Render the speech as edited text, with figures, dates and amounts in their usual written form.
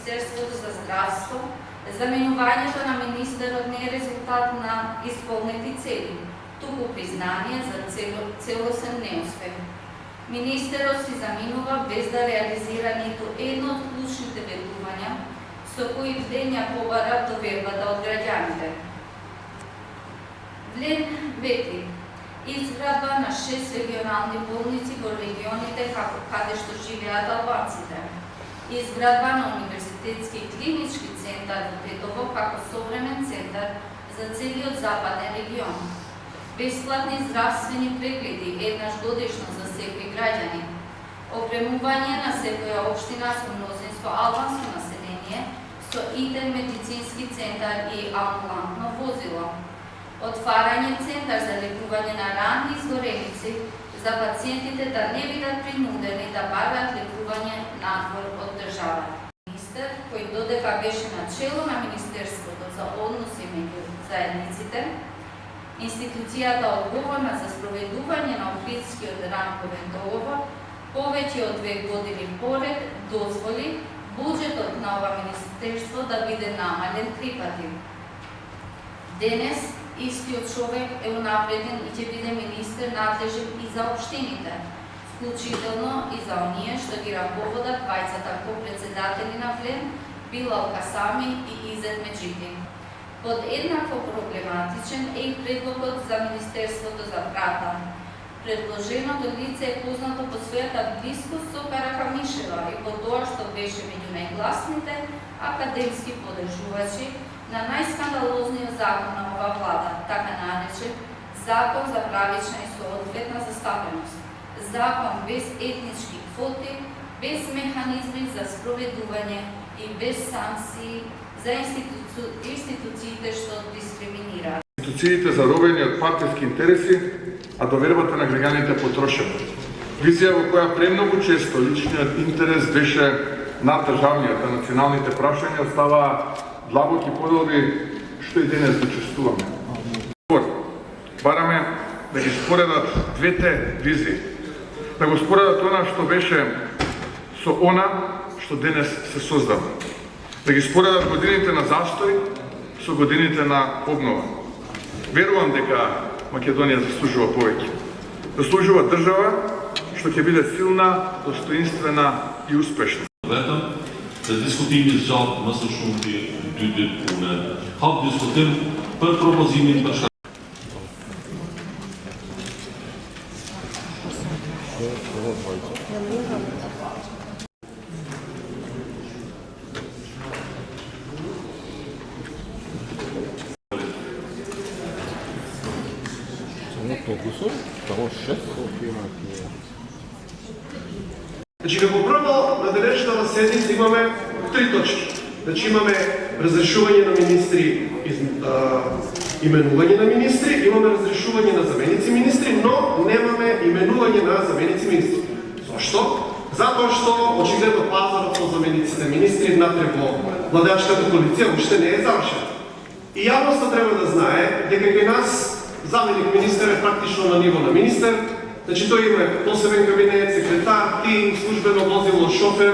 Министерството за здравство, заменувањето на министерот не е резултат на исполнети цели, туку признание за целосен неуспех. Министерот си заминува без да реализира ниту едно од клучните ветувања со кои вдења побара довербата од граѓаните. Влен вети изградба на 6 регионални болници во регионите каде што живеат албанците, изградба на универзитетски и клинички центар во Тетово како современ центар за целиот западен регион, бесплатни здравствени прегледи еднаш годишно за секој граѓанин, опремување на секоја општина со мнозинско албанско население со ИТ медицински центар и амбулантно возило, отварање центар за лекување на рани изгореници за пациентите да не бидат принудени да бараат лекување надвор од државата. Министер, кој додека беше начело на Министерството за односи меѓу заедниците, институцијата одговорна за спроведување на Охридскиот рамковен договор, повеќе од 2 години поред дозволи буџетот на ова министерство да биде намален 3 пати. Денес истиот човек е унапреден и ќе биде министер надлежен и за општините, вклучително и за оние што ги раководат двајцата ко-председатели на Влен, Билал Касами и Изет Меджиди. Под еднакво проблематичен е и предлогот за Министерството за правда. Предложеното лице е познато по својата близкост со Каракамишева и по тоа што беше меѓу најгласните академски поддржувачи на најскандалозниот закон на ова влада, така наречен Закон за правична и соодветна застапеност. Закон без етнички квоти, без механизми за спроведување и без санкции за институциите што дискриминираат. Институциите заробени од партиски интереси, а довербата на граѓаните потрошена. Визија во која премногу често личниот интерес беше над државниот, а националните прашања оставаа длабоки подолби што и денес го чувствуваме. Бараме да ги споредат двете визии. Да го споредат она што беше со она што денес се создава. Да ги споредат годините на застој со годините на обнова. Верувам дека Македонија заслужува повеќе. Заслужува држава што ќе биде силна, достоинствена и успешна. Dat discutim zelf nasıl duurder en hap discutem per proposimin per Значи, како прво, на денешната седница имаме 3 точки. Значи, имаме разрешување на министри, именување на министри, имаме разрешување на заменици министри, но немаме именување на заменици министри. Зошто? Затоа што очигледно пазарот со замениците министри внатре во владеачката коалиција уште не е завршен. И јавноста треба да знае дека кај нас заменик министер е практично на ниво на министер. Значи, тој има посебен кабинет, секретар, тим, службено возило, шофер.